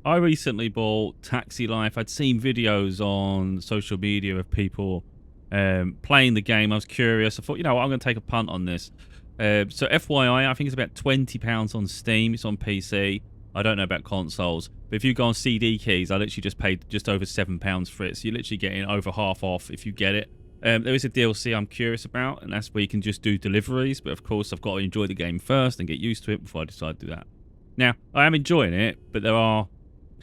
I recently bought Taxi Life. I'd seen videos on social media of people playing the game. I was curious. I thought, you know what, I'm going to take a punt on this. So FYI, I think it's about £20 on Steam. It's on PC. I don't know about consoles. But if you go on CD Keys, I literally just paid just over £7 for it. So you're literally getting over half off if you get it. There is a DLC I'm curious about, and that's where you can just do deliveries. But of course, I've got to enjoy the game first and get used to it before I decide to do that. Now, I am enjoying it, but there are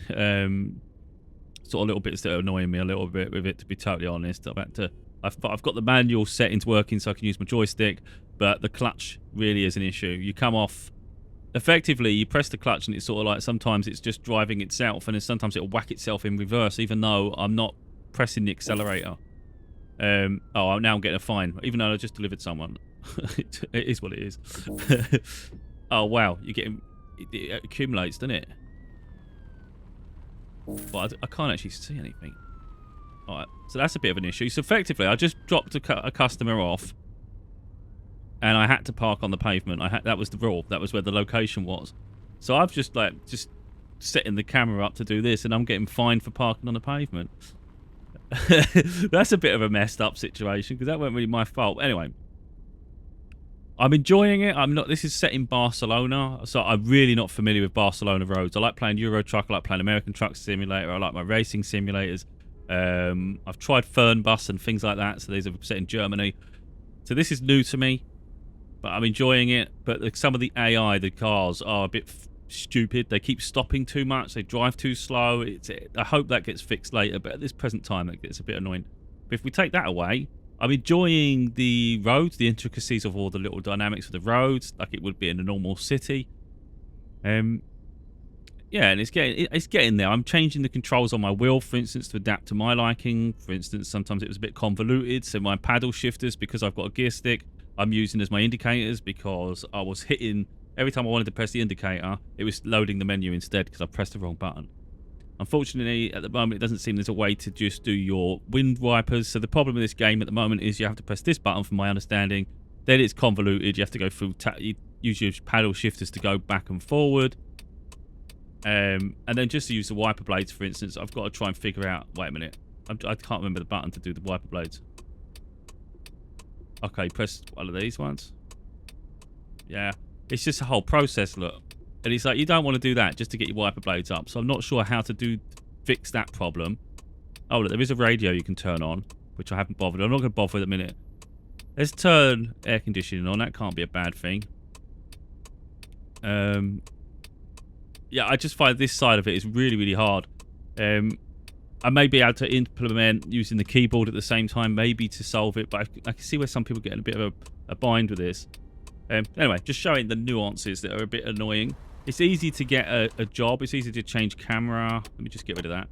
sort of little bits that are annoying me a little bit with it, to be totally honest. I've got the manual settings working so I can use my joystick, but the clutch really is an issue. You come off, effectively, you press the clutch and it's sort of like sometimes it's just driving itself, and then sometimes it'll whack itself in reverse, even though I'm not pressing the accelerator. Now I'm getting a fine, even though I just delivered someone. It is what it is. Oh, wow. You're getting... It accumulates, doesn't it? But I can't actually see anything. Alright, so that's a bit of an issue. So effectively, I just dropped a customer off, and I had to park on the pavement. That was the rule. That was where the location was. So I've just setting the camera up to do this, and I'm getting fined for parking on the pavement. That's a bit of a messed up situation, because that wasn't really my fault. Anyway, I'm enjoying it. This is set in Barcelona, so I'm really not familiar with Barcelona roads. I like playing Euro Truck. I like playing American Truck Simulator. I like my racing simulators. I've tried Fernbus and things like that. So these are set in Germany. So this is new to me, but I'm enjoying it. But some of the AI, the cars, are a bit stupid. They keep stopping too much. They drive too slow. I hope that gets fixed later, but at this present time, it gets a bit annoying. But if we take that away, I'm enjoying the roads, the intricacies of all the little dynamics of the roads, like it would be in a normal city. Yeah, and it's getting there. I'm changing the controls on my wheel, for instance, to adapt to my liking. For instance, sometimes it was a bit convoluted, so my paddle shifters, because I've got a gear stick, I'm using as my indicators, because I was hitting... Every time I wanted to press the indicator, it was loading the menu instead, because I pressed the wrong button. Unfortunately, at the moment, it doesn't seem there's a way to just do your wind wipers. So the problem with this game at the moment is you have to press this button, from my understanding. Then it's convoluted. You have to go through... You use your paddle shifters to go back and forward. And then just to use the wiper blades, for instance, I've got to try and figure out... Wait a minute. I can't remember the button to do the wiper blades. Okay, press one of these ones. Yeah. It's just a whole process, look. And it's like, you don't want to do that just to get your wiper blades up. So I'm not sure how to fix that problem. Oh, look, there is a radio you can turn on, which I haven't bothered. I'm not going to bother with it a minute. Let's turn air conditioning on. That can't be a bad thing. Yeah, I just find this side of it is really, really hard. I may be able to implement using the keyboard at the same time, maybe to solve it. But I can see where some people get in a bit of a bind with this. Anyway, just showing the nuances that are a bit annoying. It's easy to get a job. It's easy to change camera. Let me just get rid of that.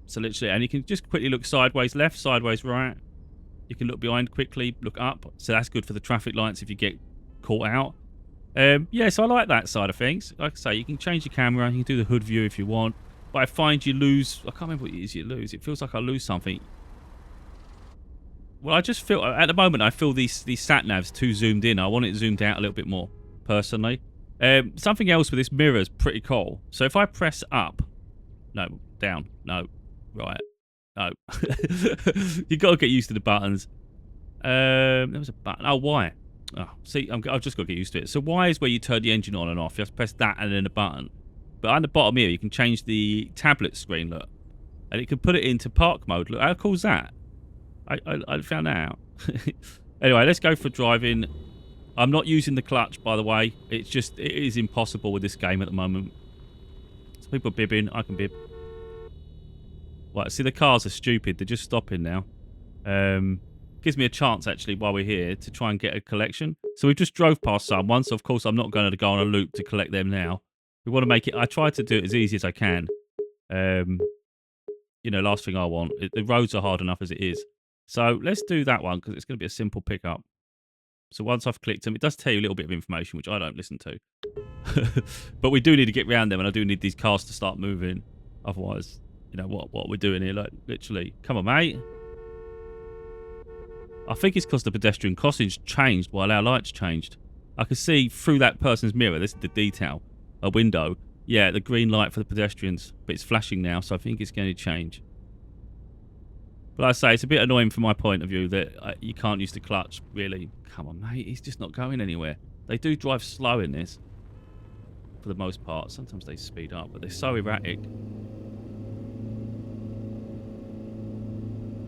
So literally, and you can just quickly look sideways left, sideways right. You can look behind quickly, look up. So that's good for the traffic lights if you get caught out. Yeah, so I like that side of things. Like I say, you can change your camera. You can do the hood view if you want. But I find you lose... I can't remember what it is you lose. It feels like I lose something. Well, I just feel... At the moment, I feel these sat-navs too zoomed in. I want it zoomed out a little bit more, personally. Something else with this mirror is pretty cool. So if I press up... No, down. No. Right. No. You've got to get used to the buttons. There was a button. Oh, Y. Oh, see, I've just got to get used to it. So Y is where you turn the engine on and off. You have to press that and then a button. But on the bottom here, you can change the tablet screen, look. And it can put it into park mode. Look, how cool is that? I found that out. Anyway, let's go for driving. I'm not using the clutch, by the way. It is impossible with this game at the moment. Some people are bibbing. I can bib. Right, see, the cars are stupid. They're just stopping now. Gives me a chance, actually, while we're here, to try and get a collection. So we just drove past someone, so of course I'm not going to go on a loop to collect them now. We want to make it... I try to do it as easy as I can. You know, last thing I want. The roads are hard enough as it is. So let's do that one, because it's going to be a simple pickup. So once I've clicked them, it does tell you a little bit of information, which I don't listen to. But we do need to get around them, and I do need these cars to start moving. Otherwise, you know, what we're doing here, like, literally. Come on, mate. I think it's because the pedestrian crossings changed while our lights changed. I could see through that person's mirror, this is the detail, a window, Yeah, the green light for the pedestrians. But it's flashing now, so I think it's going to change. But like I say, it's a bit annoying from my point of view that you can't use the clutch, really. Come on, mate. He's just not going anywhere. They do drive slow in this, for the most part. Sometimes they speed up, but they're so erratic.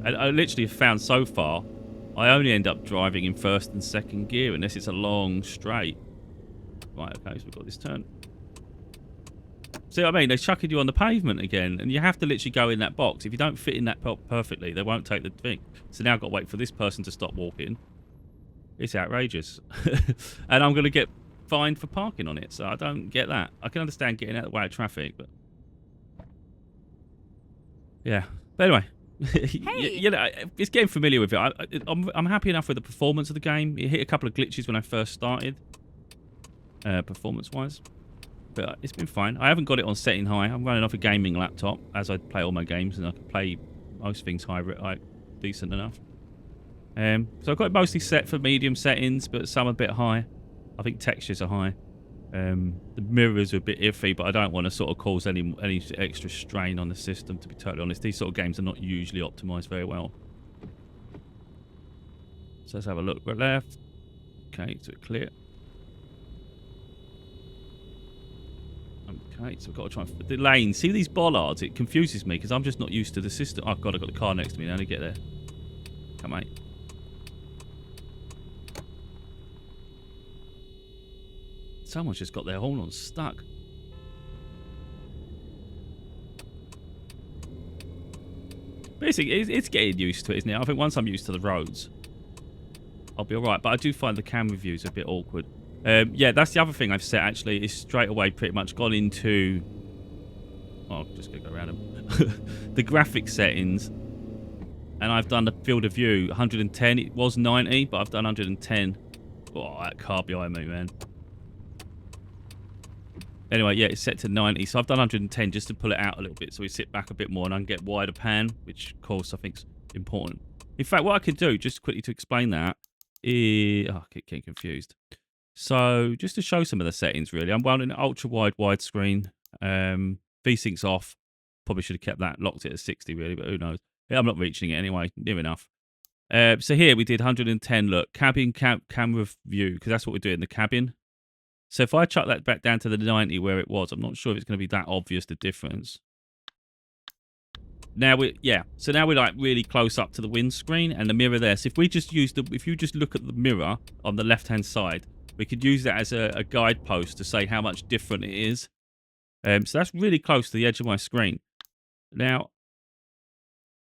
And I literally have found so far, I only end up driving in first and second gear unless it's a long straight. Right, okay, so we've got this turn. See what I mean? They're chucking you on the pavement again, and you have to literally go in that box. If you don't fit in that perfectly, they won't take the thing. So now I've got to wait for this person to stop walking. It's outrageous. And I'm going to get fined for parking on it, so I don't get that. I can understand getting out of the way of traffic, but... yeah. But anyway... Hey. You know, it's getting familiar with it. I'm happy enough with the performance of the game. It hit a couple of glitches when I first started, performance-wise, but it's been fine. I haven't got it on setting high. I'm running off a gaming laptop as I play all my games, and I can play most things high, decent enough. So I've got it mostly set for medium settings, but some a bit high. I think textures are high. The mirrors are a bit iffy, but I don't want to sort of cause any extra strain on the system, to be totally honest. These sort of games are not usually optimized very well. So let's have a look. We're left. Okay, so it's clear. Okay, so we've got to try and... the lane. See these bollards? It confuses me because I'm just not used to the system. Oh, God, I've got the car next to me now to get there. Come on, mate. Someone's just got their horn on stuck. Basically, it's getting used to it, isn't it? I think once I'm used to the roads, I'll be alright. But I do find the camera views a bit awkward. Yeah, that's the other thing I've set, actually, is straight away pretty much gone into... oh, I'm just going to go around them. The graphic settings. And I've done the field of view, 110. It was 90, but I've done 110. Oh, that car behind me, man. Anyway, yeah, it's set to 90, so I've done 110 just to pull it out a little bit so we sit back a bit more and I can get wider pan, which, of course, I think is important. In fact, what I could do, just quickly to explain that, is... oh, I keep getting confused. So, just to show some of the settings, really, I'm running ultra-wide widescreen, V-Sync's off. Probably should have kept that, locked it at 60, really, but who knows. Yeah, I'm not reaching it anyway, near enough. So here we did 110, look, cabin camera view, because that's what we're doing, the cabin. So if I chuck that back down to the 90 where it was, I'm not sure if it's going to be that obvious, the difference. Now so now we're like really close up to the windscreen and the mirror there. So if we just use if you just look at the mirror on the left-hand side, we could use that as a guidepost to say how much different it is. So that's really close to the edge of my screen. Now,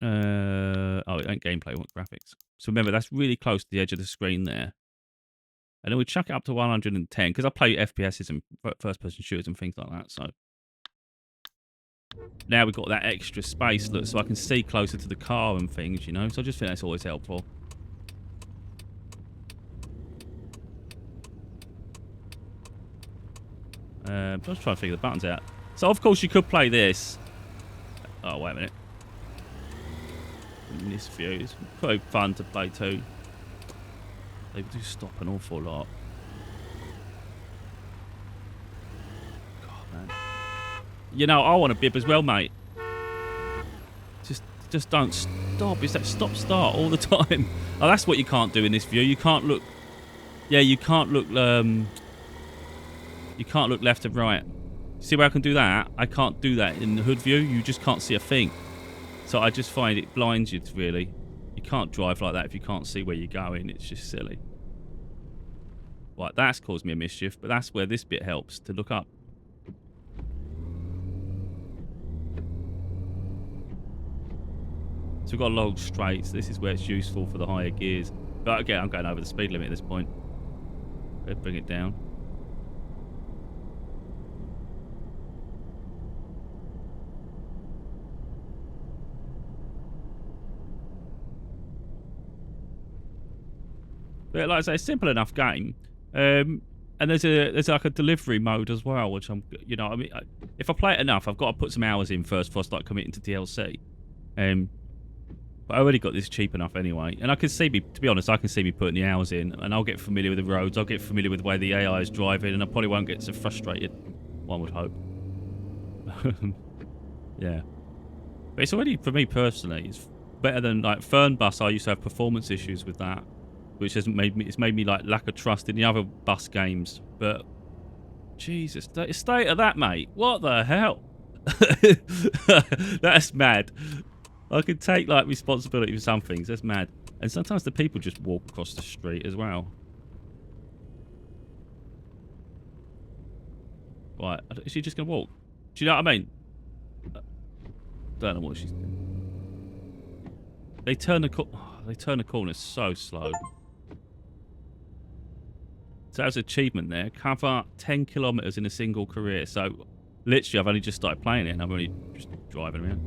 oh, it ain't gameplay, I want graphics. So remember, that's really close to the edge of the screen there. And then we chuck it up to 110, because I play FPSs and first-person shooters and things like that, so... now we've got that extra space, look, so I can see closer to the car and things, you know? So I just think that's always helpful. I'm just trying to figure the buttons out. So, of course, you could play this. Oh, wait a minute. In this view, it's pretty fun to play too. They do stop an awful lot. God, man. You know, I want a bib as well, mate. Just don't stop. It's that stop-start all the time. Oh, that's what you can't do in this view. You can't look... yeah, you can't look... you can't look left and right. See where I can do that? I can't do that in the hood view. You just can't see a thing. So I just find it blinds you, really. You can't drive like that if you can't see where you're going. It's just silly. Right, that's caused me a mischief, but that's where this bit helps, to look up. So we've got long straights. This is where it's useful for the higher gears. But again, I'm going over the speed limit at this point. Let's bring it down. But like I say, it's a simple enough game. And there's like a delivery mode as well, which I'm, you know, I mean, if I play it enough, I've got to put some hours in first before I start committing to DLC. But I already got this cheap enough anyway, and I can see me, to be honest, I can see me putting the hours in, and I'll get familiar with the roads, I'll get familiar with the way the AI is driving, and I probably won't get so frustrated. One would hope. Yeah. But it's already, for me personally, it's better than like Fernbus. I used to have performance issues with that, which hasn't made me. It's made me like lack of trust in the other bus games. But Jesus, the state of that, mate. What the hell? That's mad. I could take like responsibility for some things. That's mad. And sometimes the people just walk across the street as well. Right, is she just gonna walk? Do you know what I mean? Don't know what she's doing. They turn the corner so slow. So that's an achievement there. Cover 10 kilometers in a single career. So literally, I've only just started playing it, and I'm only just driving around.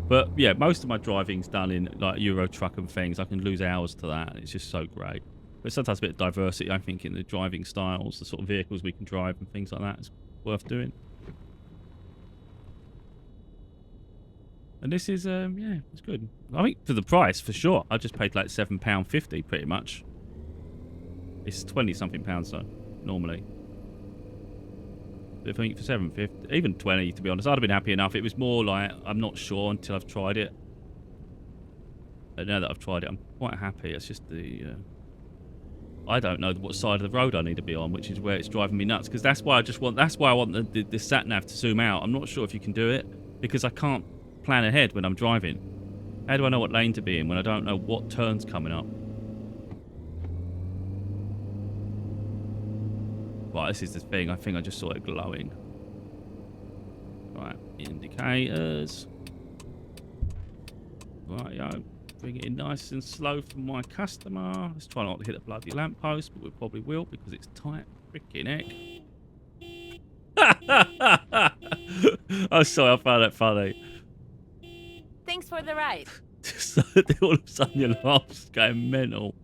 But yeah, most of my driving's done in like Euro Truck and things. I can lose hours to that. It's just so great. But sometimes a bit of diversity, I think, in the driving styles, the sort of vehicles we can drive and things like that is worth doing. And this is, yeah, it's good. I think for the price, for sure. I just paid like £7.50 pretty much. It's 20-something pounds, so normally. But I think for £7.50, even 20, to be honest, I'd have been happy enough. It was more like, I'm not sure until I've tried it. And now that I've tried it, I'm quite happy. It's just the... I don't know what side of the road I need to be on, which is where it's driving me nuts. Because that's why I want the sat nav to zoom out. I'm not sure if you can do it because I can't plan ahead when I'm driving. How do I know what lane to be in when I don't know what turn's coming up? Right, this is the thing. I think I just saw it glowing. Right, indicators. Right, yo. Bring it in nice and slow for my customer. Let's try not to hit the bloody lamppost, but we probably will because it's tight. Freaking heck. Oh, sorry, I found that funny. Thanks for the ride. So all of a sudden your alarm's going mental.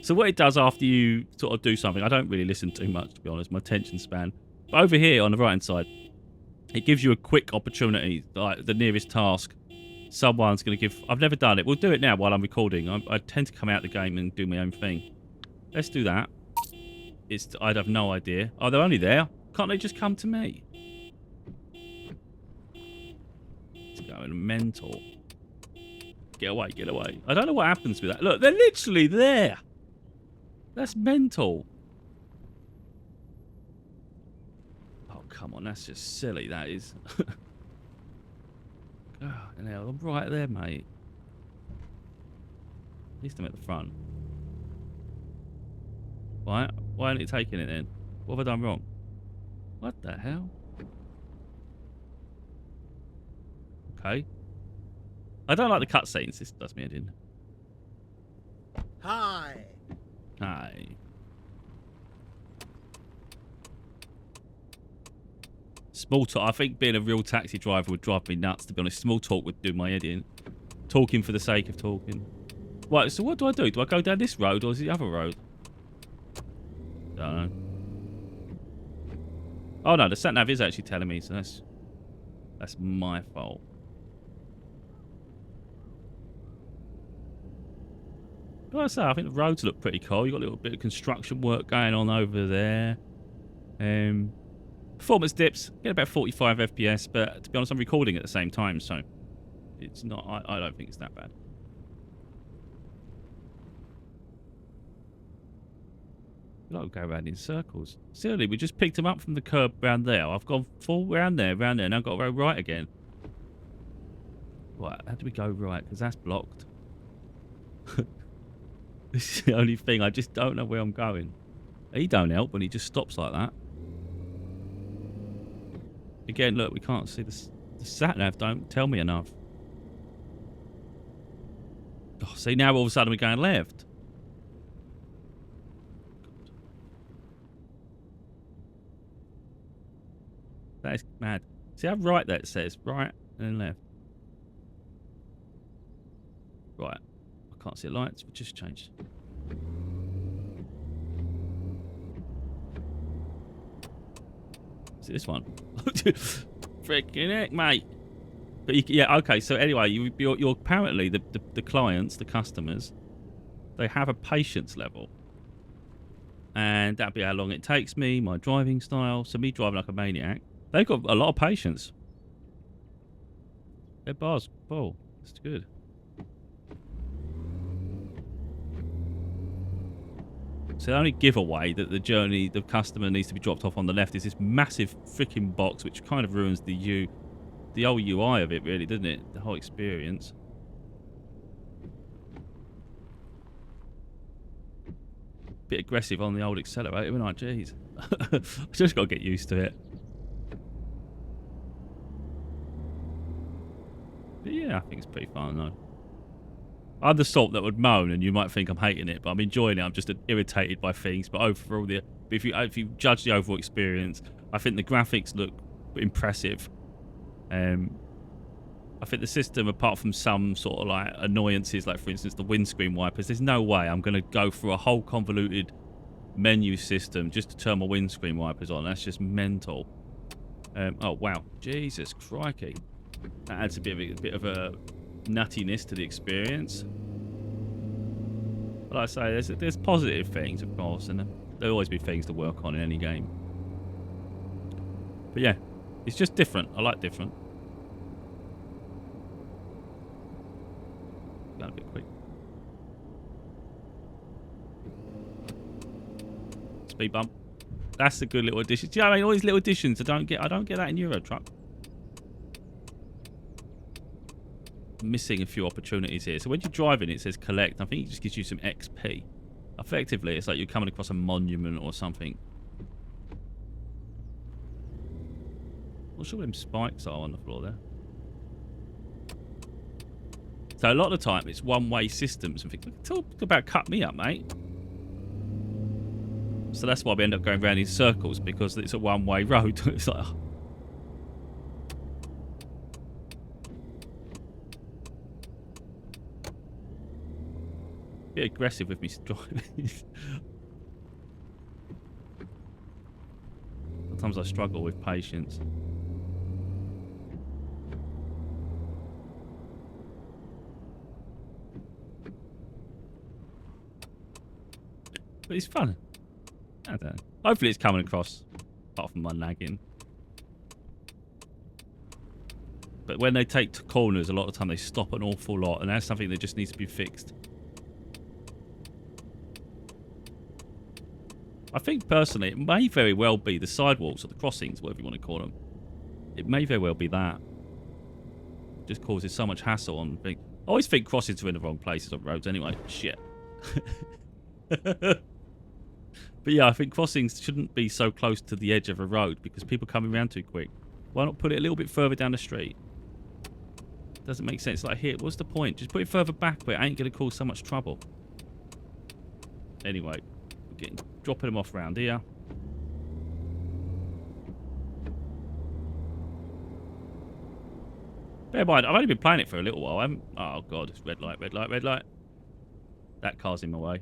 So what it does after you sort of do something, I don't really listen too much, to be honest, my attention span. But over here on the right-hand side, it gives you a quick opportunity, like the nearest task. Someone's going to give... I've never done it. We'll do it now while I'm recording. I tend to come out the game and do my own thing. Let's do that. I'd have no idea. Oh, they're only there. Can't they just come to me? It's going mental. Get away, get away. I don't know what happens with that. Look, they're literally there. That's mental. Oh, come on. That's just silly, that is. Oh, hell, I'm right there, mate. At least I'm at the front. Why aren't it taking it then? What have I done wrong? What the hell? Okay. I don't like the cutscenes. This does me head in. Hi. Hi. Small talk. I think being a real taxi driver would drive me nuts, to be honest. Small talk would do my head in. Talking for the sake of talking. Right, so what do I do? Do I go down this road or is it the other road? Don't know. Oh no, the sat nav is actually telling me, so that's my fault. Like I say, I think the roads look pretty cool. You've got a little bit of construction work going on over there. Performance dips, get about 45 FPS, but to be honest, I'm recording at the same time, so it's not. I don't think it's that bad. I'll go around in circles. Seriously, we just picked him up from the curb round there. I've gone full round there, now I've got to go right again. Right, how do we go right? Because that's blocked. This is the only thing. I just don't know where I'm going. He don't help when he just stops like that. Again, look, we can't see the sat-nav. Don't tell me enough. Oh, see, now all of a sudden we're going left. That is mad. See how right that says? Right and then left. Right. I can't see the lights. We just changed. Is it this one? Freaking heck, mate. But yeah, okay. So anyway, you're apparently the clients, the customers, they have a patience level. And that'll be how long it takes me, my driving style. So me driving like a maniac. They've got a lot of patience. Their bar's full. It's good. So the only giveaway that the customer needs to be dropped off on the left is this massive freaking box, which kind of ruins the whole UI of it, really, doesn't it? The whole experience. Bit aggressive on the old accelerator, isn't I? Jeez. I just got to get used to it. But yeah, I think it's pretty fun, though. I'm the sort that would moan, and you might think I'm hating it, but I'm enjoying it. I'm just irritated by things. But overall, if you judge the overall experience, I think the graphics look impressive. I think the system, apart from some sort of like annoyances, like for instance the windscreen wipers, there's no way I'm going to go through a whole convoluted menu system just to turn my windscreen wipers on. That's just mental. Oh wow, Jesus crikey, that adds a bit of a nuttiness to the experience. But like I say, there's positive things, of course, and there'll always be things to work on in any game. But yeah, it's just different. I like different. Got a bit quick. Speed bump. That's a good little addition. Do you know what I mean? All these little additions I don't get that in Euro Truck. Missing a few opportunities here. So when you're driving, it says collect. I think it just gives you some XP. Effectively, it's like you're coming across a monument or something. Not sure what them spikes are on the floor there. So a lot of the time, it's one-way systems and things. Talk about cut me up, mate. So that's why we end up going around in circles, because it's a one-way road. It's like... bit aggressive with me driving. Sometimes I struggle with patience. But it's fun. I don't know. Hopefully it's coming across, apart from my lagging. But when they take to corners, a lot of the time they stop an awful lot, and that's something that just needs to be fixed. I think personally, it may very well be the sidewalks or the crossings, whatever you want to call them. It may very well be that. It just causes so much hassle on things. I always think crossings are in the wrong places on roads anyway. Shit. But yeah, I think crossings shouldn't be so close to the edge of a road because people are coming around too quick. Why not put it a little bit further down the street? Doesn't make sense. Like here, what's the point? Just put it further back where it ain't going to cause so much trouble. Anyway, we're dropping them off around here. Bear in mind, I've only been playing it for a little while. Oh god, it's red light, red light, red light. That car's in my way.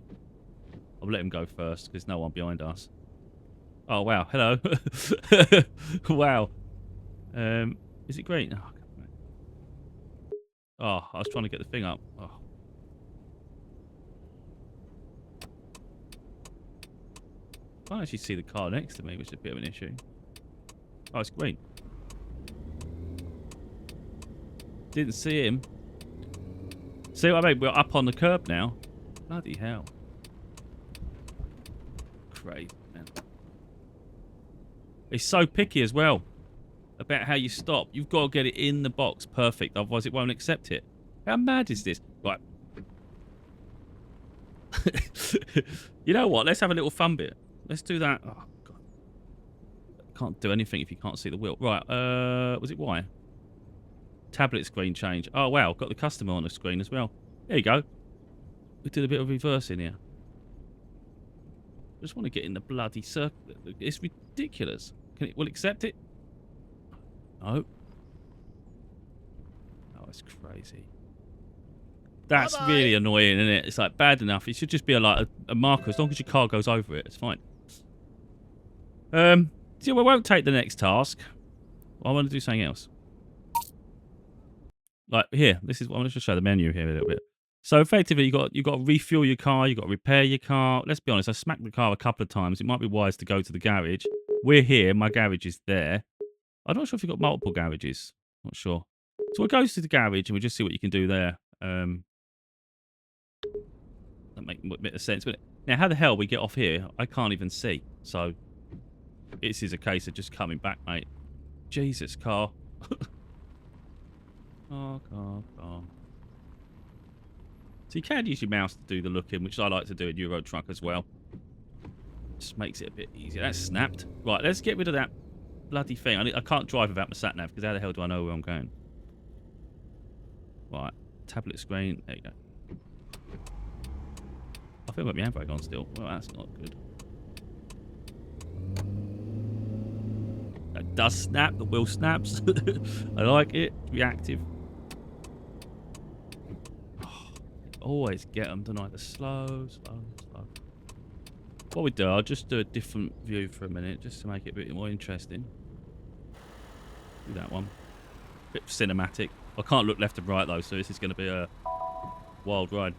I'll let him go first because there's no one behind us. Oh wow, hello. Wow. Is it green? Oh, I was trying to get the thing up. Oh. I can't actually see the car next to me, which is a bit of an issue. Oh, it's green. Didn't see him. See what I mean? We're up on the curb now. Bloody hell. Crazy, man. It's so picky as well about how you stop. You've got to get it in the box perfect, otherwise it won't accept it. How mad is this? Right. You know what? Let's have a little fun bit. Let's do that. Oh, God. Can't do anything if you can't see the wheel. Right. Was it Y? Tablet screen change. Oh, wow. Got the customer on the screen as well. There you go. We did a bit of reversing here. Just want to get in the bloody circle. It's ridiculous. Will it accept it? No. Oh, it's crazy. That's really annoying, isn't it? It's like bad enough. It should just be a marker. As long as your car goes over it, it's fine. So we won't take the next task. I want to do something else. Like here, this is. I want to just show the menu here a little bit. So effectively, you got to refuel your car, you got to repair your car. Let's be honest, I smacked the car a couple of times. It might be wise to go to the garage. We're here. My garage is there. I'm not sure if you've got multiple garages. Not sure. So we'll go to the garage and we'll just see what you can do there. That makes a bit of sense. But now, how the hell we get off here? I can't even see. So this is a case of just coming back, mate. Jesus, car. Car. So you can use your mouse to do the looking, which I like to do in Euro Truck as well. Just makes it a bit easier. That's snapped. Right, let's get rid of that bloody thing. I can't drive without my sat nav because how the hell do I know where I'm going? Right, tablet screen. There you go. I think I've got my handbrake on still. Well, that's not good. That does snap. The wheel snaps. I like it. Reactive. Oh, always get them, don't I? The slow. What we do, I'll just do a different view for a minute, just to make it a bit more interesting. Do that one. Bit cinematic. I can't look left and right though, so this is going to be a wild ride.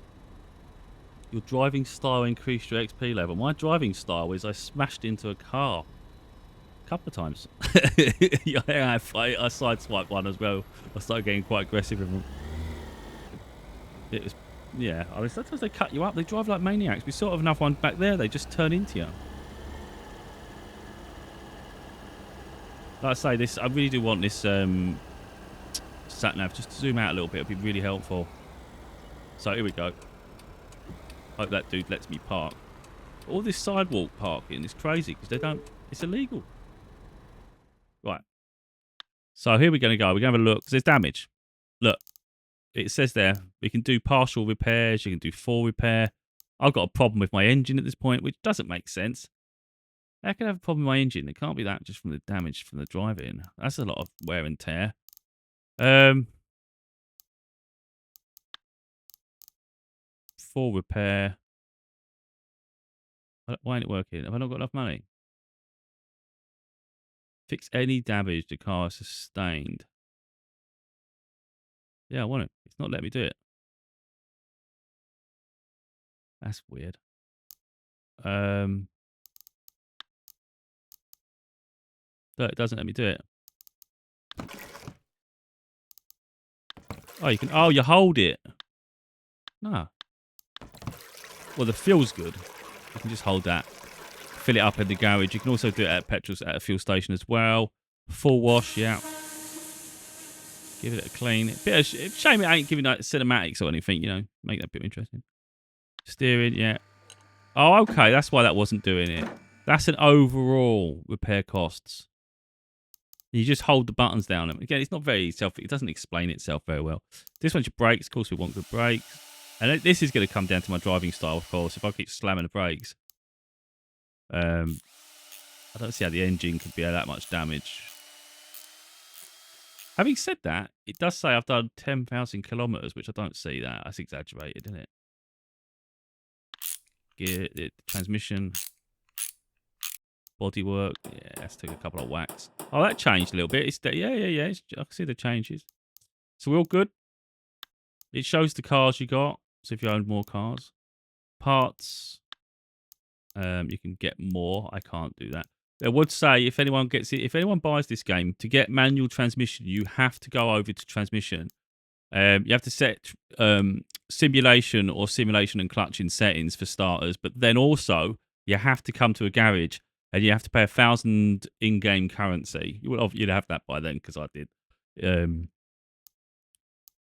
Your driving style increased your XP level. My driving style is I smashed into a car a couple of times. Yeah, I sideswiped one as well. I started getting quite aggressive with them. It was, yeah. I mean, sometimes they cut you up. They drive like maniacs. We sort of another one back there. They just turn into you. Like I say, this. I really do want this sat nav just to zoom out a little bit. It'd be really helpful. So here we go. Hope that dude lets me park. All this sidewalk parking is crazy because they don't. It's illegal. Right. So here we're going to go. We're going to have a look because there's damage. Look, it says there we can do partial repairs. You can do full repair. I've got a problem with my engine at this point, which doesn't make sense. How can I have a problem with my engine? It can't be that just from the damage from the driving. That's a lot of wear and tear. Full repair. Why ain't it working? Have I not got enough money? Fix any damage the car sustained. Yeah, I want it. It's not letting me do it. That's weird. No, it doesn't let me do it. Oh, you can. Oh, you hold it. No. Well, the fuel's good. You can just hold that. Fill it up in the garage. You can also do it at a fuel station as well. Full wash, yeah. Give it a clean. Shame it ain't giving like cinematics or anything, you know. Make that a bit interesting. Steering, yeah. Oh, okay. That's why that wasn't doing it. That's an overall repair costs. You just hold the buttons down. Again, it's not very it doesn't explain itself very well. This one's your brakes. Of course, we want good brakes. And this is going to come down to my driving style, of course. If I keep slamming the brakes, I don't see how the engine could be that much damage. Having said that, it does say I've done 10,000 kilometers, which I don't see that. That's exaggerated, isn't it? Gear, transmission, bodywork. Yeah, let's take a couple of whacks. Oh, that changed a little bit. Yeah. I can see the changes. So we're all good. It shows the cars you got. So if you own more cars, parts, you can get more. I can't do that. I would say if anyone gets it, if anyone buys this game, to get manual transmission, you have to go over to transmission. You have to set simulation and clutch in settings for starters, but then also you have to come to a garage and you have to pay 1,000 in-game currency. You'd have that by then because I did.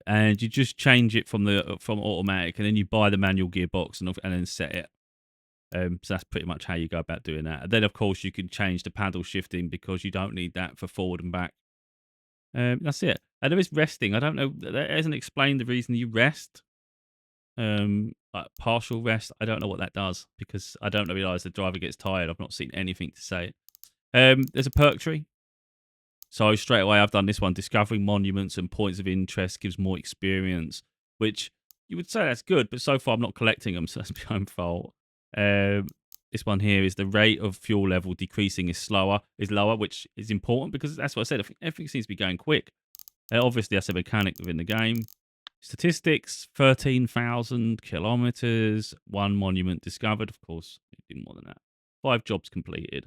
And you just change it from automatic, and then you buy the manual gearbox and then set it. So that's pretty much how you go about doing that. And then, of course, you can change the paddle shifting because you don't need that for forward and back. That's it. And there is resting. I don't know. That hasn't explained the reason you rest. Like partial rest. I don't know what that does because I don't realise the driver gets tired. I've not seen anything to say it. There's a perk tree. So straight away, I've done this one. Discovering monuments and points of interest gives more experience, which you would say that's good, but so far I'm not collecting them, so that's my own fault. This one here is the rate of fuel level decreasing is lower, which is important because that's what I said. Everything seems to be going quick. Obviously, that's a mechanic within the game. Statistics, 13,000 kilometers, 1 monument discovered. Of course, it did more than that. 5 jobs completed.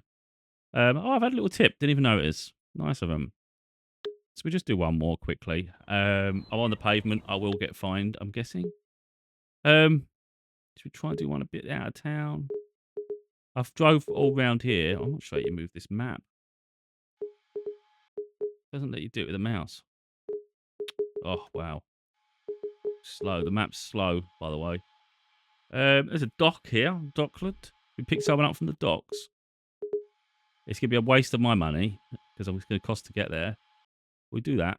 Oh, I've had a little tip. Didn't even notice. Nice of them. So we just do one more quickly. I'm on the pavement. I will get fined, I'm guessing. Should we try and do one a bit out of town? I've drove all round here. I'm not sure you move this map. Doesn't let you do it with a mouse. Oh, wow. Slow. The map's slow, by the way. There's a dock here. Dockland. We pick someone up from the docks. It's going to be a waste of my money because it's going to cost to get there. We do that.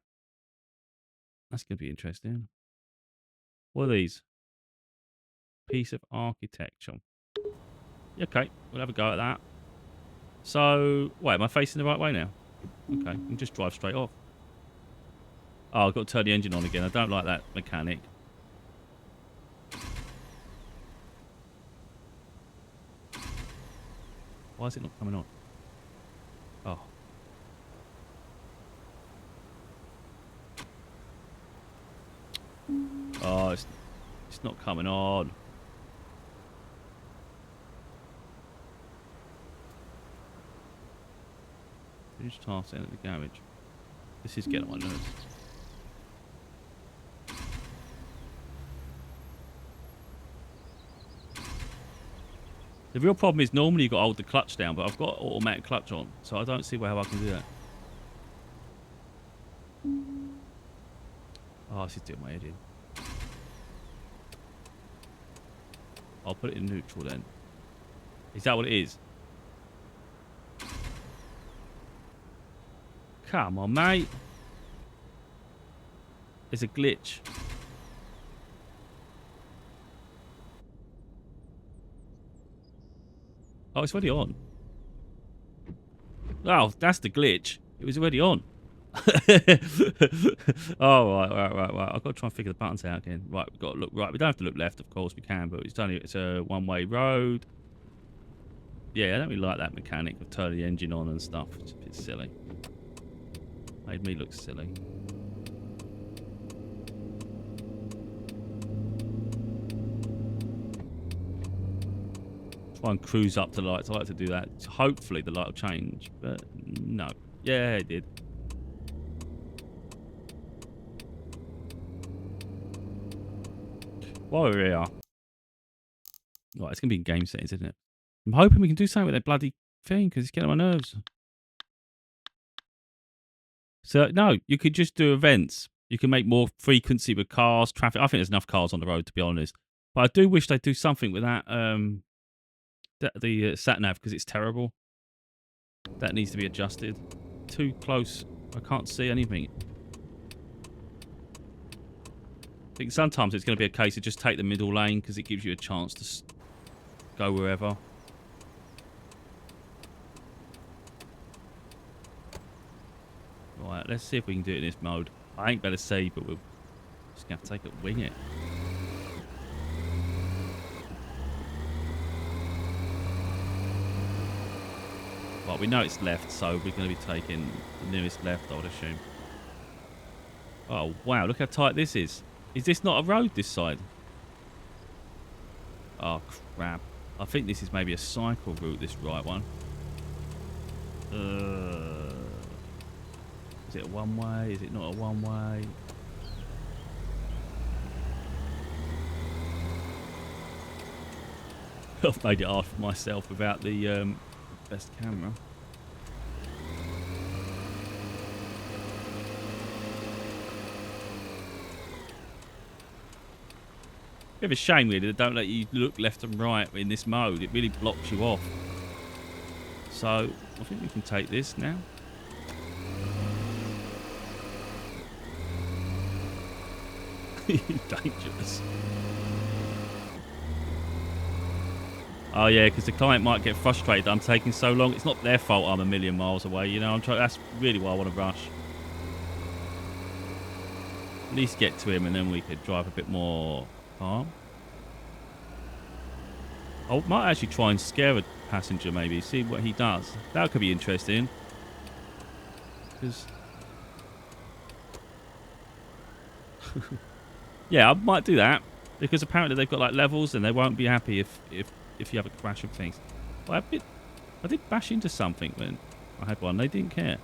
That's going to be interesting. What are these? Piece of architecture. Okay, we'll have a go at that. So, wait, am I facing the right way now? Okay, we can just drive straight off. Oh, I've got to turn the engine on again. I don't like that mechanic. Why is it not coming on? Oh. Oh, it's not coming on. Finish task in at the garage. This is getting on my nerves. The real problem is normally you've got to hold the clutch down, but I've got automatic clutch on, so I don't see how I can do that. Oh, this is doing my head in. I'll put it in neutral then. Is that what it is? Come on, mate. There's a glitch. Oh, it's already on. Oh, that's the glitch. It was already on. Oh, right. I've got to try and figure the buttons out again. Right, we've got to look right. We don't have to look left, of course we can, but it's a one-way road. Yeah, I don't really like that mechanic of turning the engine on and stuff. It's a bit silly. Made me look silly. Try and cruise up to lights. I like to do that. Hopefully the light will change, but no. Yeah, it did. While we're here. Right, it's going to be in game settings, isn't it? I'm hoping we can do something with that bloody thing because it's getting on my nerves. So, no, you could just do events. You can make more frequency with cars, traffic. I think there's enough cars on the road, to be honest. But I do wish they'd do something with that, the sat-nav, because it's terrible. That needs to be adjusted. Too close. I can't see anything. I think sometimes it's going to be a case of just take the middle lane because it gives you a chance to go wherever. Right, let's see if we can do it in this mode. I ain't better see, but we're just going to have to take it, wing it. Well, we know it's left, so we're going to be taking the nearest left, I would assume. Oh, wow, look how tight this is. Is this not a road, this side? Oh, crap. I think this is maybe a cycle route, this right one. Is it a one-way? Is it not a one-way? I've made it hard for myself without the best camera. Bit of a shame, really, they don't let you look left and right in this mode. It really blocks you off. So, I think we can take this now. Dangerous. Oh yeah, because the client might get frustrated that I'm taking so long. It's not their fault I'm a million miles away, you know. That's really why I want to rush. At least get to him and then we could drive a bit more calm. I might actually try and scare a passenger maybe, see what he does. That could be interesting. Because Yeah, I might do that because apparently they've got like levels and they won't be happy if you have a crash of things. Well, I did bash into something when I had one. They didn't care.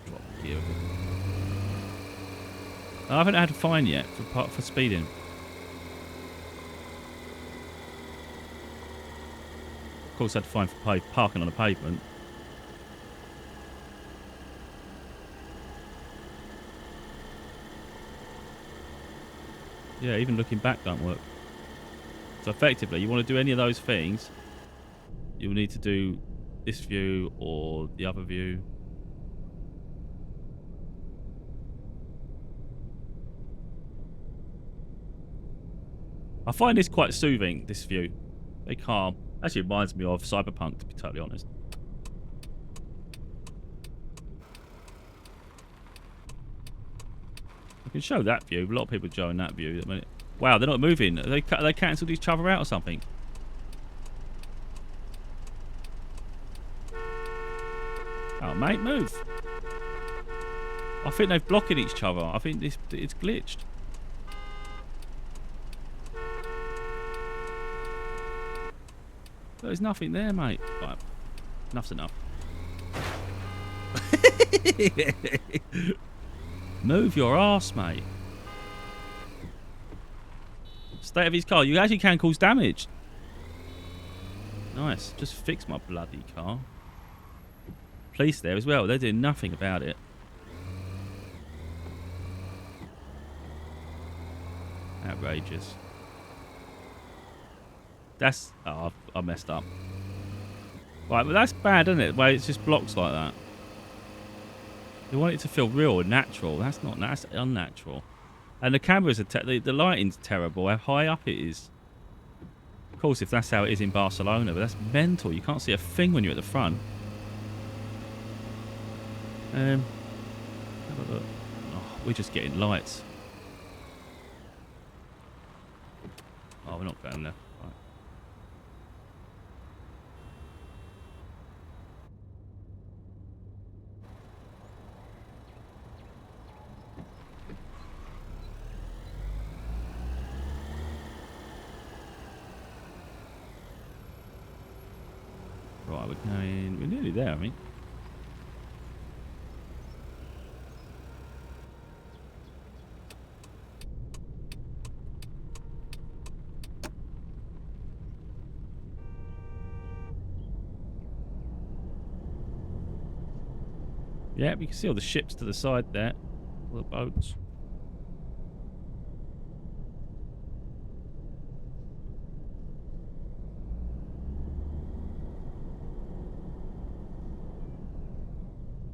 Drop gear a bit. I haven't had a fine yet for speeding. Of course, I had to fine for parking on a pavement. Yeah, even looking back don't work. So effectively, you want to do any of those things, you'll need to do this view or the other view. I find this quite soothing, this view. Very calm. Actually reminds me of Cyberpunk, to be totally honest. I can show that view. A lot of people showing that view. Wow, they're not moving. They cancelled each other out or something. Oh, mate, move. I think they've blocked each other. I think it's glitched. There's nothing there, mate. Right. Enough's enough. Move your arse, mate. State of his car. You actually can cause damage. Nice. Just fix my bloody car. Police there as well. They're doing nothing about it. Outrageous. That's... Oh, I messed up. Right, but that's bad, isn't it? The way it's just blocks like that. You want it to feel real and natural. That's not... That's unnatural. And the cameras are... The lighting's terrible. How high up it is. Of course, if that's how it is in Barcelona. But that's mental. You can't see a thing when you're at the front. Have a look. Oh, we're just getting lights. Oh, we're not going there. Right, we're nearly there, I mean. Yeah, we can see all the ships to the side there. All the boats.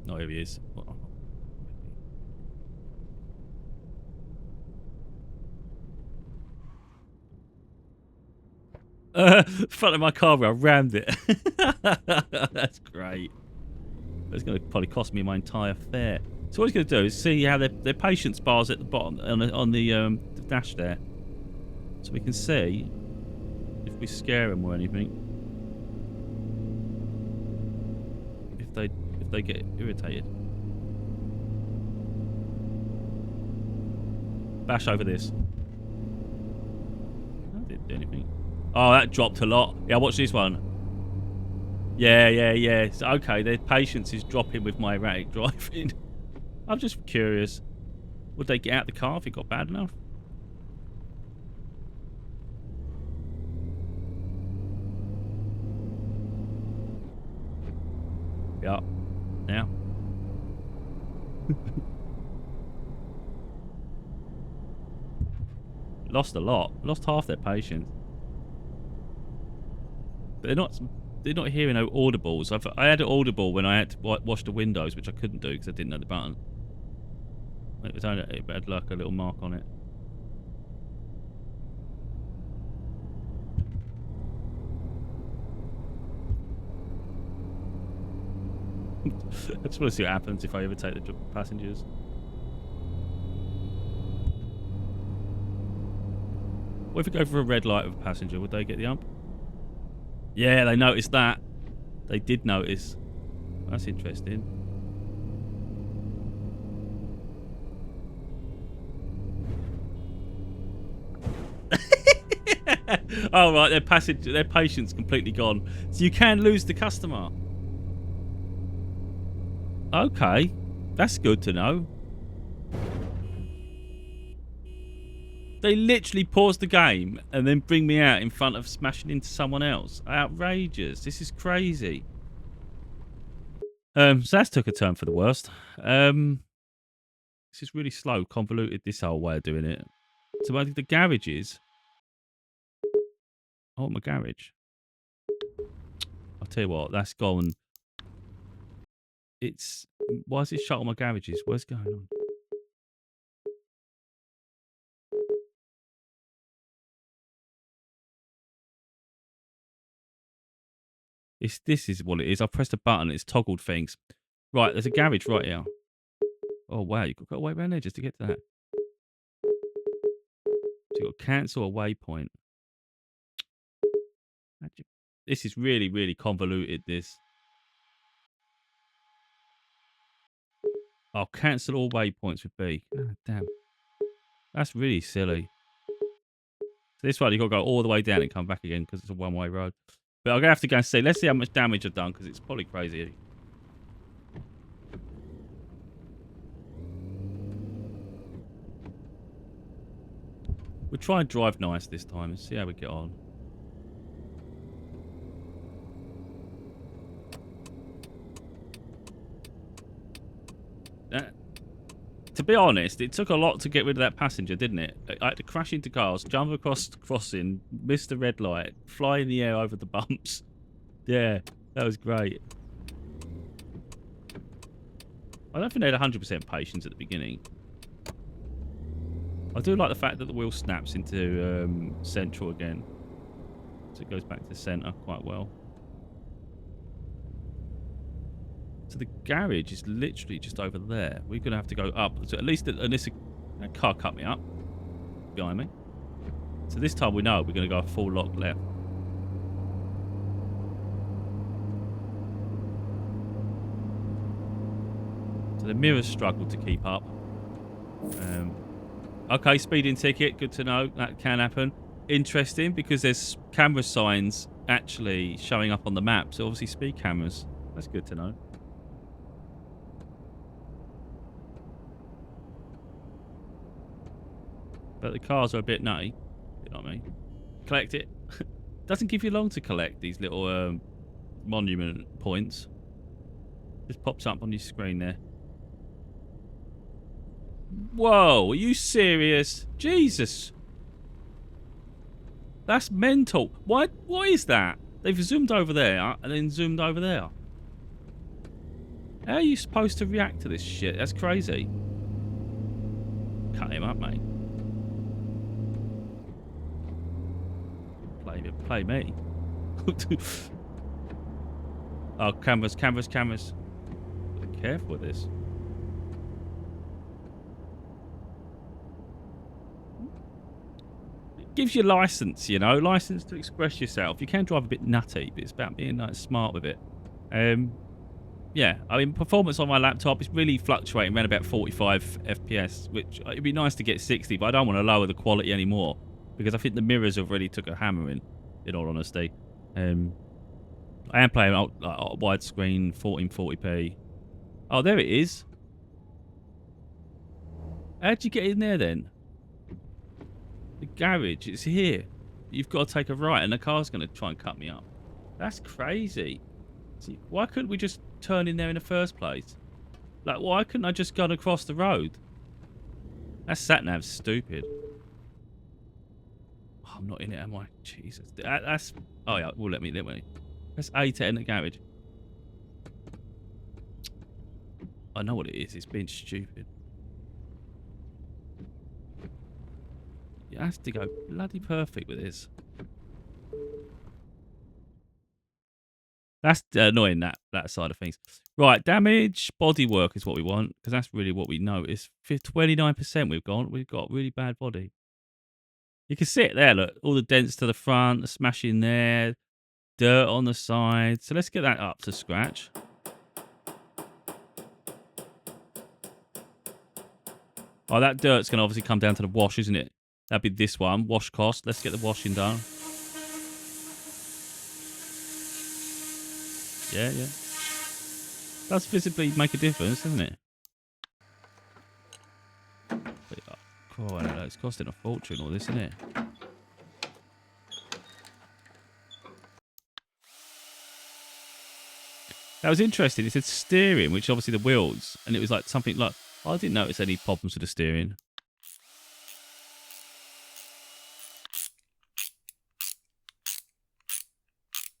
Oh, here he is. Front of my car where I rammed it. That's great. It's going to probably cost me my entire fare. So what he's going to do is see how their patience bar's at the bottom on the dash there, so we can see if we scare them or anything. If they get irritated. Bash over this. That didn't do anything. Oh, that dropped a lot. Yeah, watch this one. Yeah. It's okay, their patience is dropping with my erratic driving. I'm just curious. Would they get out the car if it got bad enough? Yeah. Now. Lost a lot. Lost half their patience. But they're not hearing no audibles. I had an audible when I had to wash the windows, which I couldn't do because I didn't know the button. It had like a little mark on it. I just want to see what happens if I overtake the passengers. What if we go for a red light with a passenger? Would they get the ump? Yeah, they noticed that. They did notice. That's interesting. Oh right, their patience completely gone. So you can lose the customer. Okay, that's good to know. They literally pause the game and then bring me out in front of smashing into someone else. Outrageous. This is crazy. So that's took a turn for the worst. This is really slow, convoluted, this whole way of doing it. So I think the garages. I want my garage. I'll tell you what, that's gone. It's. Why is it shut on my garages? What's going on? This is what it is. I pressed a button, it's toggled things. Right, there's a garage right here. Oh wow, you've got to wait around there just to get to that. So you've got to cancel a waypoint. This is really, really convoluted, this. I'll cancel all waypoints with B. God damn. That's really silly. So this one, you've got to go all the way down and come back again because it's a one-way road. But I'm going to have to go and see. Let's see how much damage I've done because it's probably crazy. We'll try and drive nice this time and see how we get on. To be honest, it took a lot to get rid of that passenger, didn't it? I had to crash into cars, jump across the crossing, miss the red light, fly in the air over the bumps. Yeah, that was great. I don't think they had 100% patience at the beginning. I do like the fact that the wheel snaps into central again. So it goes back to centre quite well. So the garage is literally just over there. We're going to have to go up. So at least that car cut me up behind me. So this time we know we're going to go a full lock left. So the mirrors struggle to keep up. Okay, speeding ticket. Good to know. That can happen. Interesting because there's camera signs actually showing up on the map. So obviously speed cameras. That's good to know. But the cars are a bit nutty. You know what I mean? Collect it. Doesn't give you long to collect these little monument points. Just pops up on your screen there. Whoa, are you serious? Jesus. That's mental. What is that? They've zoomed over there and then zoomed over there. How are you supposed to react to this shit? That's crazy. Cut him up, mate. Play me. Oh, cameras. Be careful with this. It gives you license, you know, license to express yourself. You can drive a bit nutty, but it's about being like smart with it. Yeah, I mean, performance on my laptop is really fluctuating around about 45 FPS, which it'd be nice to get 60, but I don't want to lower the quality anymore because I think the mirrors have really took a hammering. In all honesty, I am playing widescreen 1440p. Oh, there it is. How'd you get in there then? The garage, it's here. You've got to take a right, and the car's going to try and cut me up. That's crazy. See, why couldn't we just turn in there in the first place? Like, why couldn't I just gone across the road? That sat-nav's stupid. I'm not in it, am I? Jesus. That's... Oh, yeah. Well, let me. That's A to enter garage. I know what it is. It's being stupid. You have to go bloody perfect with this. That's annoying, that side of things. Right, damage, bodywork is what we want, because that's really what we notice. 29% we've got really bad body. You can see it there, look. All the dents to the front, the smashing there, dirt on the side. So let's get that up to scratch. Oh, that dirt's going to obviously come down to the wash, isn't it? That'd be this one. Wash cost. Let's get the washing done. Yeah, yeah. Does visibly make a difference, doesn't it? But, oh, I don't know. It's costing a fortune, all this, isn't it? That was interesting. It said steering, which obviously the wheels, and it was like something like, oh, I didn't notice any problems with the steering.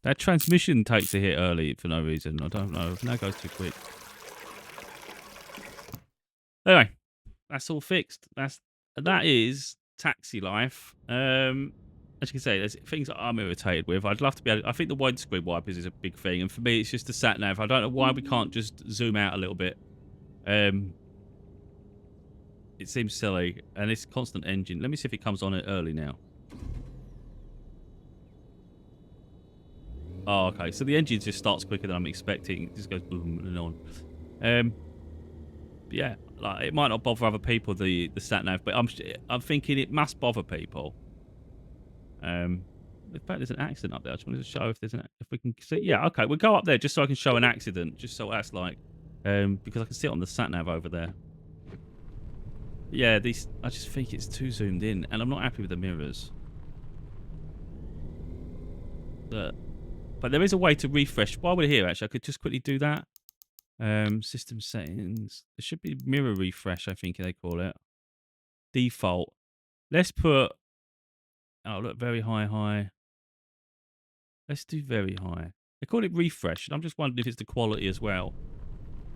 That transmission takes a hit early for no reason. I don't know. Now goes too quick. Anyway, that's all fixed. That is taxi life. As you can say, there's things that I'm irritated with. I'd love to be able to, I think the widescreen wipers is a big thing, and for me, it's just the sat nav. I don't know why we can't just zoom out a little bit. It seems silly, and it's constant engine. Let me see if it comes on it early now. Oh, okay. So the engine just starts quicker than I'm expecting. It just goes boom and on. Yeah, like it might not bother other people, the sat nav, but I'm thinking it must bother people. In fact, there's an accident up there. I just wanted to show if we can see. Yeah, okay, we'll go up there just so I can show an accident, just so that's like, because I can see it on the sat nav over there. Yeah, I just think it's too zoomed in, and I'm not happy with the mirrors. But there is a way to refresh. While we're here, actually, I could just quickly do that. System settings. There should be mirror refresh, I think they call it. Default. Let's put. Oh, look, very high. Let's do very high. They call it refresh, and I'm just wondering if it's the quality as well.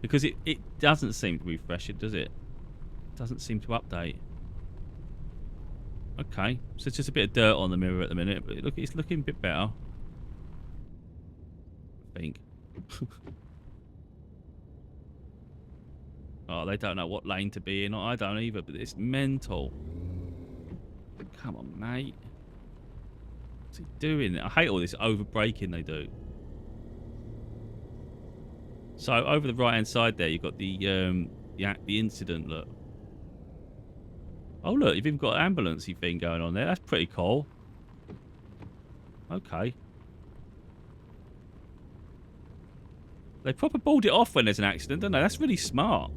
Because it doesn't seem to refresh it, does it? It doesn't seem to update. Okay, so it's just a bit of dirt on the mirror at the minute, but look, it's looking a bit better. I think. Oh, they don't know what lane to be in. I don't either, but it's mental. Come on, mate. What's he doing? I hate all this over braking they do. So over the right hand side there, you've got the incident. Look. Oh look, you've even got an ambulancey thing going on there. That's pretty cool. Okay. They proper board it off when there's an accident, don't they? That's really smart.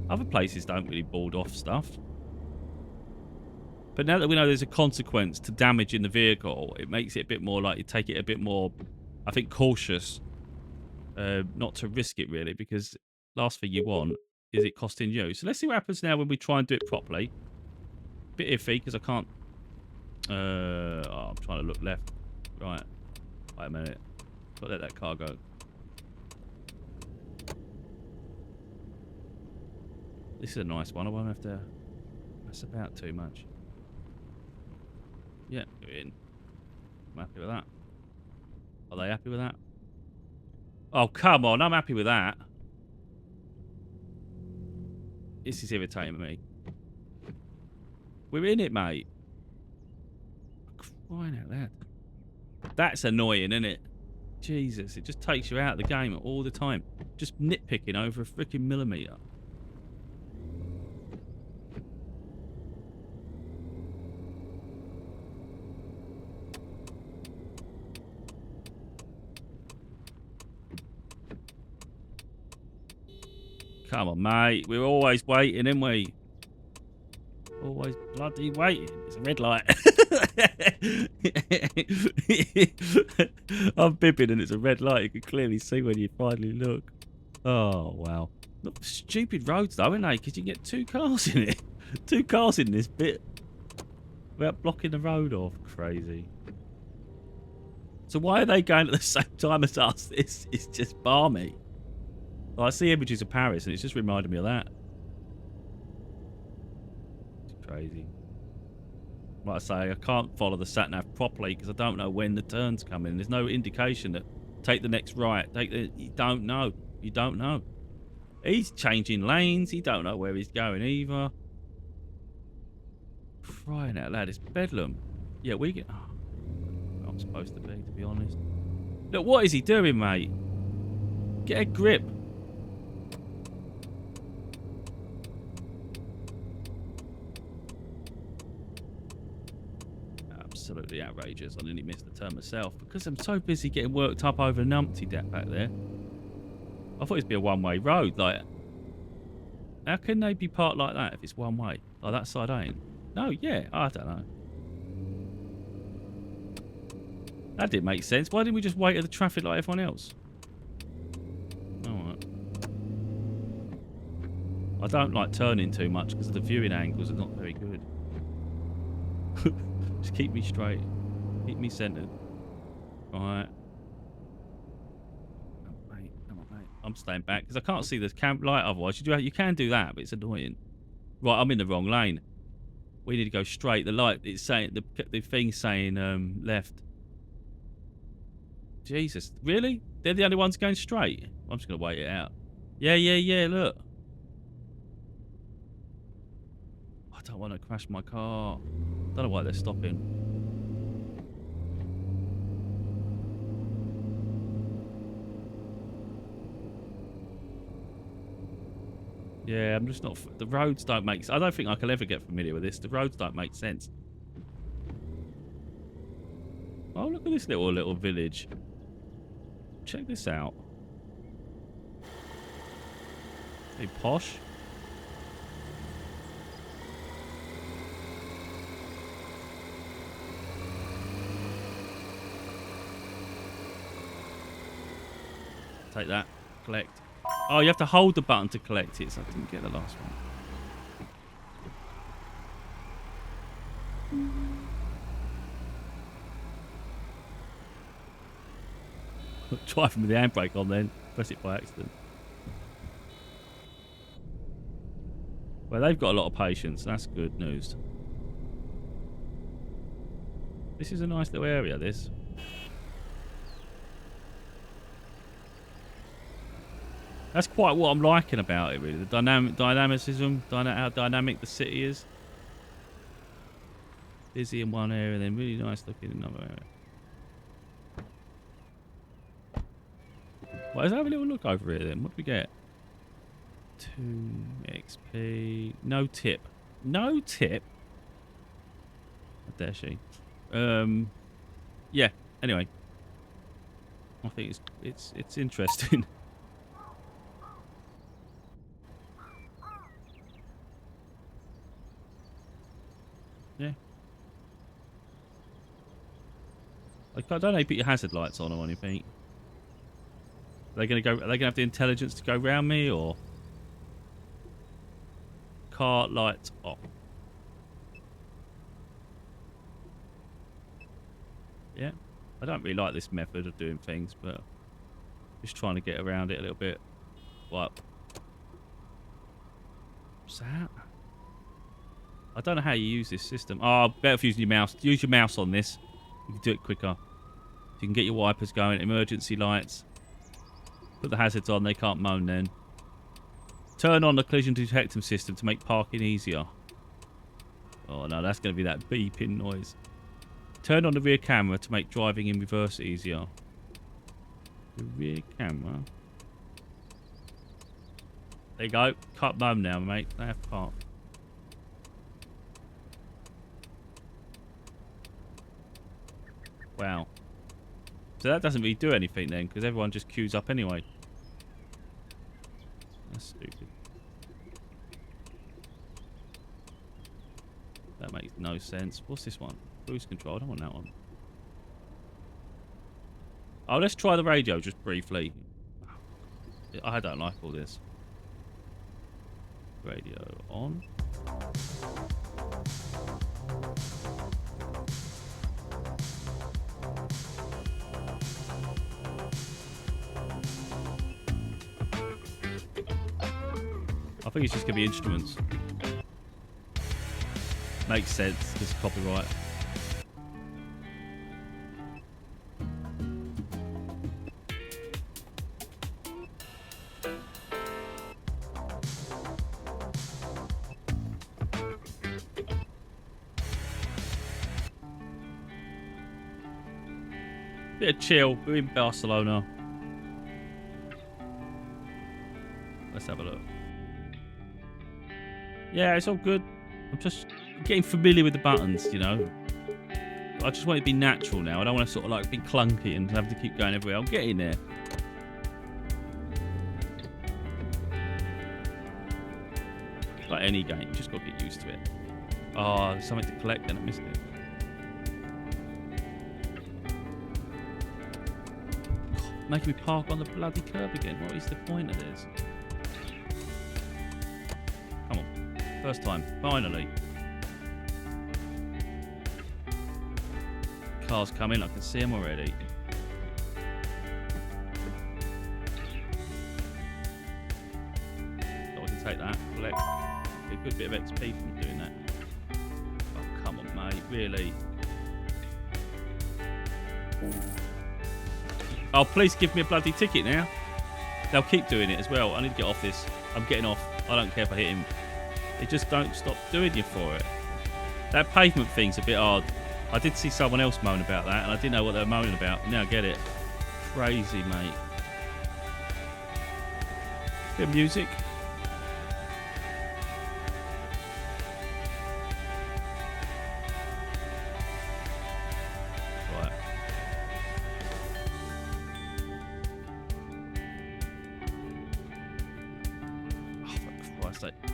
Other places don't really board off stuff. But now that we know there's a consequence to damage in the vehicle, it makes it a bit more like you take it a bit more, I think, cautious. Not to risk it, really, because last thing you want is it costing you. So let's see what happens now when we try and do it properly. Bit iffy, because I can't... I'm trying to look left. Right. Wait a minute. Got to let that car go. This is a nice one. I won't have to mess about too much. Yeah, you're in. I'm happy with that. Are they happy with that? Oh, come on. I'm happy with that. This is irritating me. We're in it, mate. Crying out loud. That's annoying, isn't it? Jesus, it just takes you out of the game all the time. Just nitpicking over a freaking millimetre. Come on, mate. We're always waiting, aren't we? Always bloody waiting. It's a red light. I'm bipping and it's a red light. You can clearly see when you finally look. Oh, wow. Look, stupid roads, though, aren't they? Because you can get 2 cars in it. 2 cars in this bit. Without blocking the road off. Crazy. So why are they going at the same time as us? It's just balmy. Well, I see images of Paris, and it's just reminded me of that. It's crazy. Like I say, I can't follow the sat-nav properly because I don't know when the turns come in. There's no indication that take the next right. You don't know. You don't know. He's changing lanes. He don't know where he's going either. Crying out loud, it's bedlam. Yeah, we get... Oh, I'm supposed to be honest. Look, what is he doing, mate? Get a grip. pretty outrageous. I nearly missed the turn myself because I'm so busy getting worked up over a numpty deck back there. I thought it'd be a one-way road. Like, how can they be parked like that if it's one way? Like, that side ain't. No, yeah, I don't know. That didn't make sense. Why didn't we just wait at the traffic like everyone else? Alright. I don't like turning too much because the viewing angles are not very good. Just keep me straight. Keep me centered. Alright. Oh, mate. Come on, mate. I'm staying back because I can't see the camp light otherwise. You can do that, but it's annoying. Right, I'm in the wrong lane. We need to go straight. The light, it's saying, the thing's saying left. Jesus. Really? They're the only ones going straight? I'm just going to wait it out. Yeah, look. I don't want to crash my car. Don't know why they're stopping. Yeah, I'm just not... The roads don't make... I don't think I can ever get familiar with this. The roads don't make sense. Oh, look at this little village. Check this out. Hey, posh. Take that. Collect. Oh, you have to hold the button to collect it, so I didn't get the last one. Driving with the handbrake on then. Press it by accident. Well, they've got a lot of patience. That's good news. This is a nice little area, this. That's quite what I'm liking about it, really. The dynamicism, how dynamic the city is. Busy in one area, then really nice looking in another area. Well, let's have a little look over here then. What do we get? 2 XP. No tip. No tip? How dare she? Yeah. Anyway. I think it's interesting. Yeah. Like, I don't know if you put your hazard lights on or anything. Are they gonna have the intelligence to go round me, or car lights off? Yeah. I don't really like this method of doing things, but just trying to get around it a little bit. What? What's that? I don't know how you use this system. Oh, better for using your mouse. Use your mouse on this. You can do it quicker. So you can get your wipers going, emergency lights. Put the hazards on, they can't moan then. Turn on the collision detection system to make parking easier. Oh no, that's going to be that beeping noise. Turn on the rear camera to make driving in reverse easier. The rear camera. There you go. Can't moan now, mate. They have to park. Wow. So that doesn't really do anything then, because everyone just queues up anyway. That's stupid. That makes no sense. What's this one? Cruise control. I don't want that one. Oh, let's try the radio just briefly. I don't like all this. Radio on. I think it's just going to be instruments. Makes sense, because it's copyright. Bit of chill. We're in Barcelona. Let's have a look. Yeah, it's all good. I'm just getting familiar with the buttons, you know. I just want it to be natural now. I don't want to sort of like be clunky and have to keep going everywhere. I'm getting there. Like any game, you just got to get used to it. Oh, there's something to collect and I missed it. Making me park on the bloody curb again. What is the point of this? Come on. First time. Finally. Cars coming. I can see them already. So I can take that. Collect a good bit of XP from doing that. Oh, come on, mate. Really? Oh, please give me a bloody ticket now. They'll keep doing it as well. I need to get off this. I'm getting off. I don't care if I hit him. They just don't stop doing you for it. That pavement thing's a bit odd. I did see someone else moan about that, and I didn't know what they were moaning about. Now I get it. Crazy, mate. Bit of music.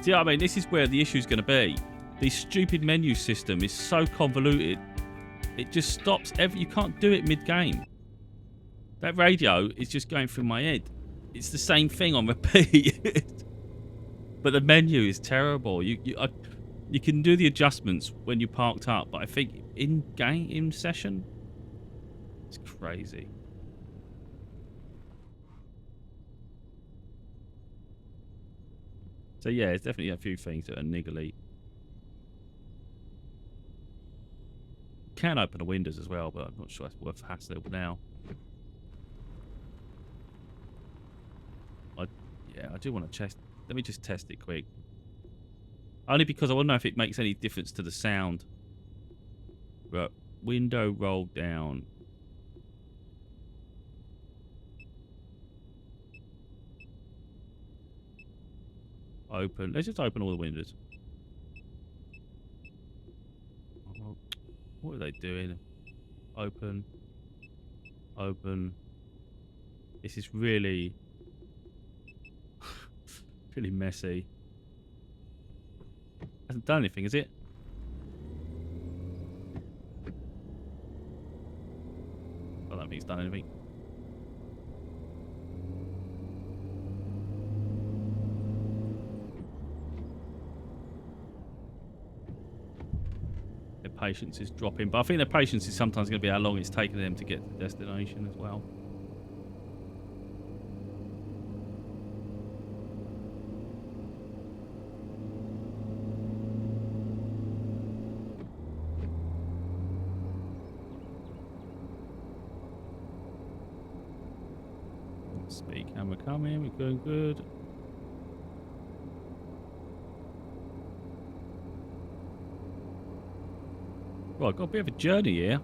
See what I mean? This is where the issue is going to be. The stupid menu system is so convoluted. It just stops you can't do it mid-game. That radio is just going through my head. It's the same thing on repeat. But the menu is terrible. You can do the adjustments when you're parked up, but I think in session, it's crazy. So yeah, there's definitely a few things that are niggly. Can open the windows as well, but I'm not sure that's worth hassle now. I do want to test. Let me just test it quick. Only because I want to know if it makes any difference to the sound. But window roll down. Open. Let's just open all the windows. What are they doing? Open. Open. This is really... really messy. Hasn't done anything, has it? I don't think it's done anything. Their patience is dropping, but I think their patience is sometimes going to be how long it's taking them to get to the destination as well. Speed camera coming, we're going good. Well, I've got a bit of a journey here.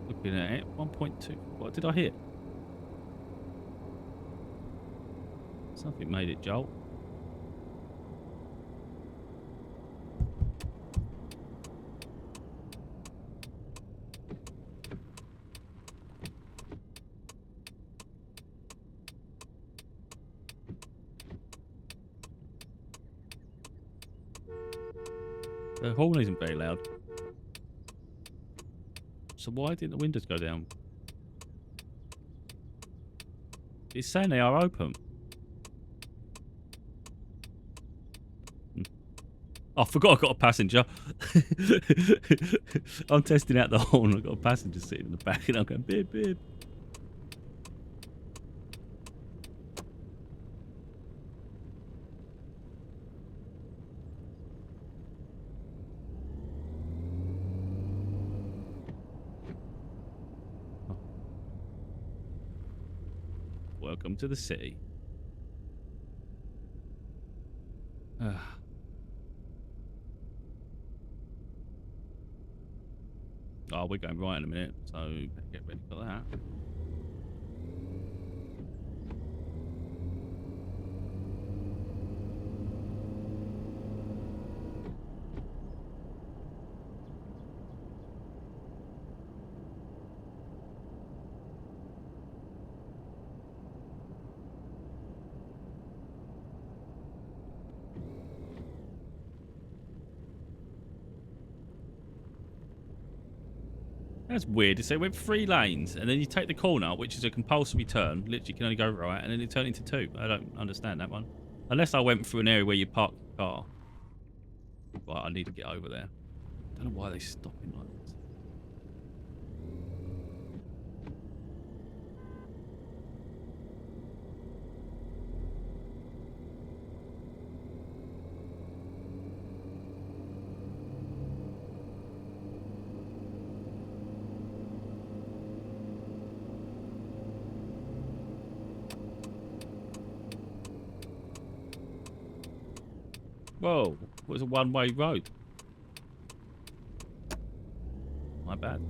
Looking at it, 1.2. What did I hit? Something made it jolt. The horn isn't very loud. So why didn't the windows go down? It's saying they are open. Oh, I forgot I got a passenger. I'm testing out the horn. I've got a passenger sitting in the back and I'm going, bib, bib. Welcome to the city. Oh, we're going right in a minute, so better get ready for that. That's weird. So it went 3 lanes, and then you take the corner, which is a compulsory turn. Literally, you can only go right, and then it turned into 2. I don't understand that one. Unless I went through an area where you park the car. Right, I need to get over there. I don't know why they stop him like this. Whoa, it was a one-way road. My bad.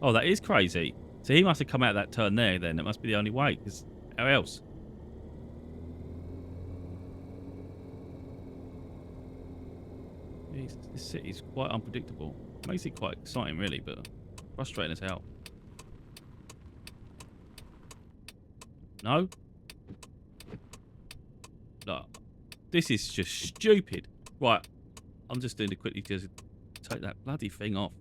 Oh, that is crazy. So he must have come out that turn there then. It must be the only way, because how else? This city's quite unpredictable. Makes it quite exciting, really, but frustrating as hell. No? No. This is just stupid. Right. I'm just doing to quickly just take that bloody thing off.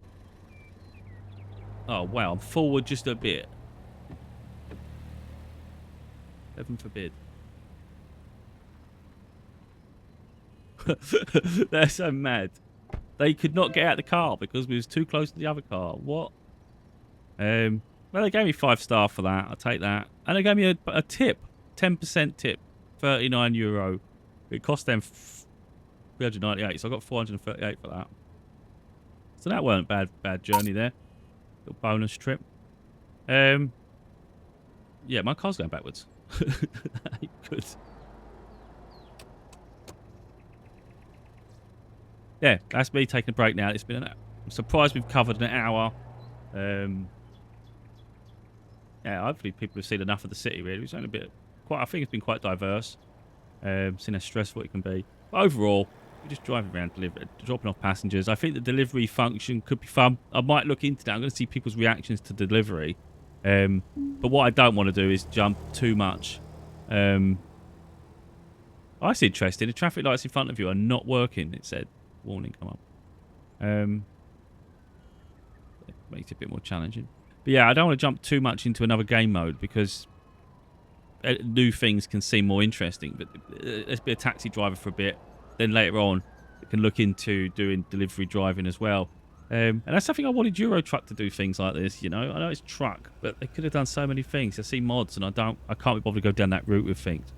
Oh, wow. I'm forward just a bit. Heaven forbid. They're so mad. They could not get out of the car because we was too close to the other car. What? Well, they gave me 5-star for that. I'll take that. And they gave me a tip. 10% tip. €39. It cost them 398, so I got 438 for that. So that weren't bad journey there. Little bonus trip. Yeah, my car's going backwards. Good. Yeah, that's me taking a break now. It's been I'm surprised we've covered an hour. Yeah, hopefully people have seen enough of the city, really. It's only a bit I think it's been quite diverse. Seen how stressful it can be. But overall, we're just driving around, dropping off passengers. I think the delivery function could be fun. I might look into that. I'm going to see people's reactions to delivery. But what I don't want to do is jump too much. Oh, that's interesting. The traffic lights in front of you are not working, it said. Warning come up. It makes it a bit more challenging. But yeah, I don't want to jump too much into another game mode because new things can seem more interesting. But let's be a taxi driver for a bit. Then later on, we can look into doing delivery driving as well. And that's something I wanted Euro Truck to do, things like this, you know. I know it's truck, but they could have done so many things. I see mods and I can't be bothered to go down that route with things.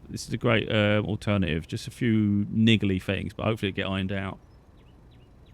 This is a great alternative. Just a few niggly things, but hopefully it get ironed out.